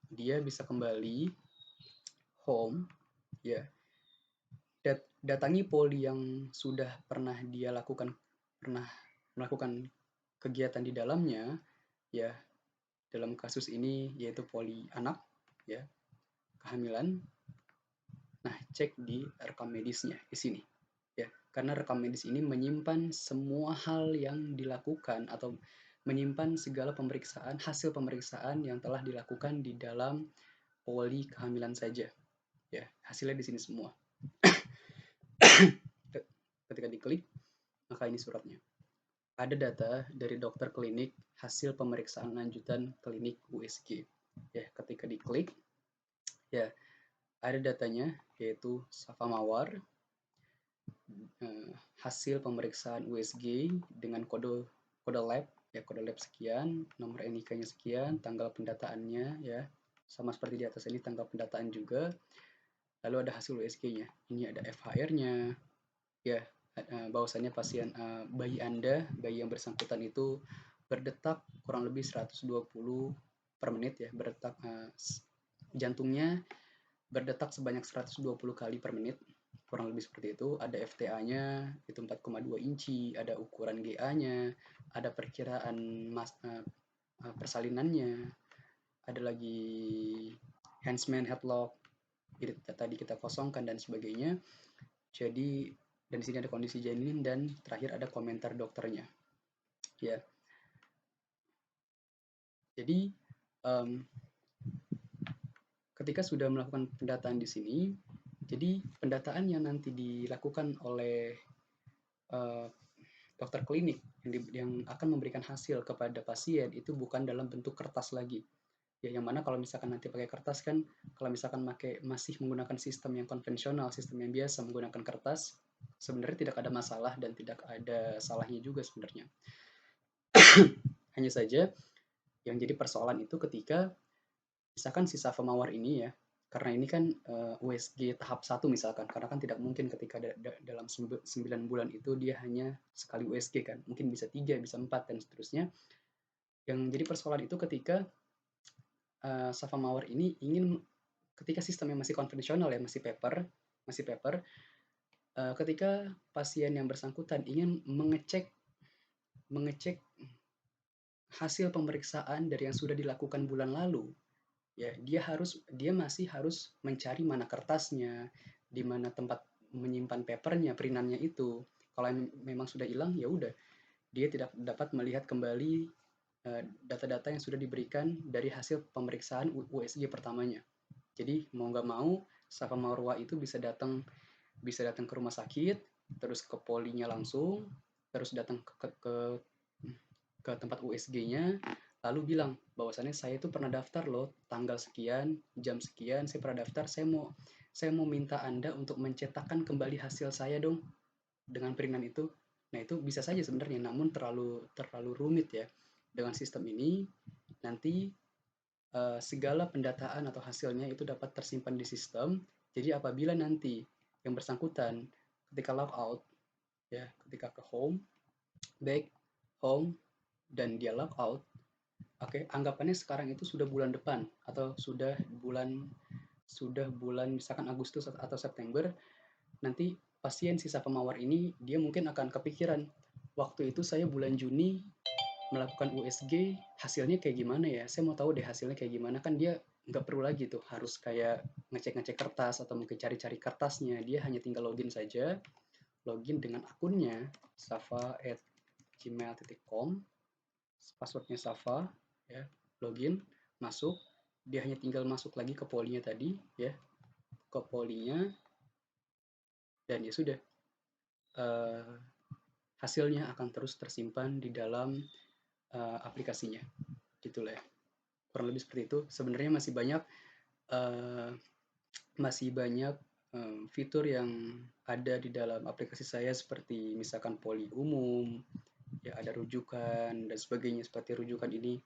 Speaker 1: dia bisa kembali home, ya, datangi poli yang sudah pernah dia pernah melakukan kegiatan di dalamnya, ya, dalam kasus ini yaitu poli anak, ya, kehamilan. Nah, cek di rekam medisnya di sini, ya, karena rekam medis ini menyimpan semua hal yang dilakukan atau menyimpan segala hasil pemeriksaan yang telah dilakukan di dalam poli kehamilan saja, ya, hasilnya di sini semua. Ketika diklik, maka ini suratnya. Ada data dari dokter klinik hasil pemeriksaan lanjutan klinik USG. Ya, ketika diklik, ya, ada datanya yaitu Safa Mawar, hasil pemeriksaan USG dengan kode lab, ya, kode lab sekian, nomor NIK-nya sekian, tanggal pendataannya, ya, sama seperti di atas ini tanggal pendataan juga. Lalu ada hasil USG-nya. Ini ada FHR-nya, ya, bahwasannya bayi yang bersangkutan itu berdetak kurang lebih 120 per menit, ya, jantungnya berdetak sebanyak 120 kali per menit, kurang lebih seperti itu. Ada FTA-nya itu 4,2 inci, ada ukuran GA-nya, ada perkiraan persalinannya, ada lagi Huntsman headlock, tadi kita kosongkan dan sebagainya. Jadi, dan di sini ada kondisi janin, dan terakhir ada komentar dokternya, ya. Jadi ketika sudah melakukan pendataan di sini, jadi pendataan yang nanti dilakukan oleh dokter klinik yang akan memberikan hasil kepada pasien itu bukan dalam bentuk kertas lagi. Ya, yang mana kalau misalkan nanti pakai kertas kan, kalau misalkan masih menggunakan sistem yang konvensional, sistem yang biasa menggunakan kertas, sebenarnya tidak ada masalah dan tidak ada salahnya juga sebenarnya. Hanya saja yang jadi persoalan itu ketika misalkan si Safa Mawar ini, ya, karena ini kan USG tahap 1 misalkan, karena kan tidak mungkin ketika dalam 9 bulan itu dia hanya sekali USG kan, mungkin bisa 3, bisa 4, dan seterusnya. Yang jadi persoalan itu ketika Safa Mawar ini ingin, ketika sistemnya masih konvensional, ya, masih paper, Ketika pasien yang bersangkutan ingin mengecek mengecek hasil pemeriksaan dari yang sudah dilakukan bulan lalu, ya dia masih harus mencari mana kertasnya, di mana tempat menyimpan papernya, perinannya itu. Kalau memang sudah hilang, ya udah, dia tidak dapat melihat kembali data-data yang sudah diberikan dari hasil pemeriksaan USG pertamanya. Jadi mau nggak mau, Safa Marwa itu bisa datang ke rumah sakit, terus ke polinya langsung, terus datang ke tempat USG-nya, lalu bilang bahwasannya saya itu pernah daftar loh, tanggal sekian, jam sekian, saya pernah daftar, saya mau minta Anda untuk mencetakkan kembali hasil saya dong dengan perinan itu. Nah, itu bisa saja sebenarnya, namun terlalu terlalu rumit ya. Dengan sistem ini, nanti segala pendataan atau hasilnya itu dapat tersimpan di sistem. Jadi apabila nanti yang bersangkutan ketika logout, ya, ketika ke home, back, home, dan dia logout, oke, anggapannya sekarang itu sudah bulan depan atau sudah bulan misalkan Agustus atau September, nanti pasien sisa pemawar ini dia mungkin akan kepikiran, waktu itu saya bulan Juni melakukan USG, hasilnya kayak gimana ya? Saya mau tahu deh hasilnya kayak gimana. Kan dia nggak perlu lagi tuh harus kayak ngecek-ngecek kertas atau mungkin cari-cari kertasnya. Dia hanya tinggal login saja, login dengan akunnya safa@gmail.com, passwordnya Safa, ya, login, masuk. Dia hanya tinggal masuk lagi ke polinya tadi, ya, ke polinya, dan ya sudah, eh, hasilnya akan terus tersimpan di dalam aplikasinya, gitu lah ya. Kurang lebih seperti itu. Sebenarnya eh, masih banyak fitur yang ada di dalam aplikasi saya, seperti misalkan poli umum, ya, ada rujukan dan sebagainya. Seperti rujukan ini,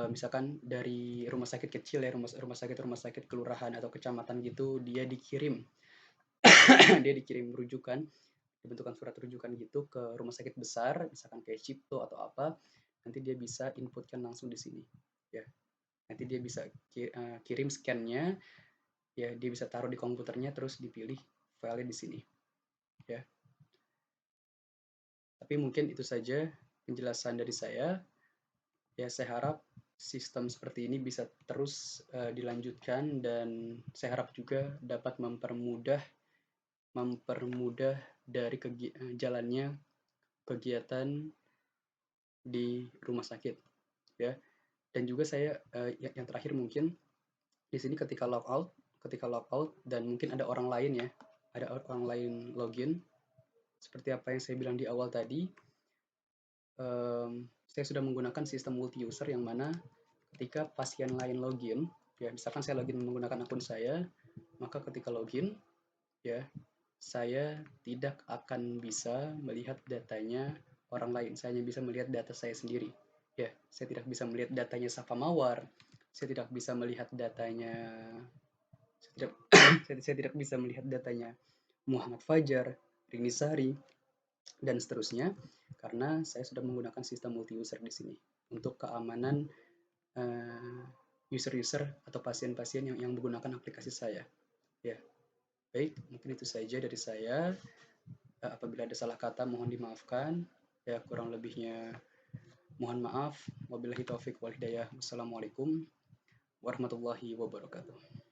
Speaker 1: misalkan dari rumah sakit kecil ya, rumah sakit kelurahan atau kecamatan gitu, dia dikirim dia dikirim rujukan, dibentukkan surat rujukan gitu ke rumah sakit besar, misalkan kayak Cipto atau apa, nanti dia bisa inputkan langsung di sini, ya. Nanti dia bisa kirim scan-nya, ya, dia bisa taruh di komputernya, terus dipilih filenya di sini, ya. Tapi mungkin itu saja penjelasan dari saya. Ya, saya harap sistem seperti ini bisa terus dilanjutkan, dan saya harap juga dapat mempermudah mempermudah dari jalannya kegiatan di rumah sakit, ya. Dan juga saya yang terakhir mungkin di sini, ketika logout dan mungkin ada orang lain ya, ada orang lain login, seperti apa yang saya bilang di awal tadi, saya sudah menggunakan sistem multi user, yang mana ketika pasien lain login, ya, misalkan saya login menggunakan akun saya, maka ketika login, ya, saya tidak akan bisa melihat datanya orang lain. Saya hanya bisa melihat data saya sendiri. Ya, saya tidak bisa melihat datanya Safa Mawar. Saya tidak bisa melihat datanya saya tidak, saya tidak bisa melihat datanya Muhammad Fajar, Rini Sari, dan seterusnya, karena saya sudah menggunakan sistem multi user di sini untuk keamanan user-user atau pasien-pasien yang menggunakan aplikasi saya. Ya, baik, mungkin itu saja dari saya. Apabila ada salah kata mohon dimaafkan. Ya, kurang lebihnya mohon maaf. Wabillahi taufik wal hidayah. Wassalamualaikum warahmatullahi wabarakatuh.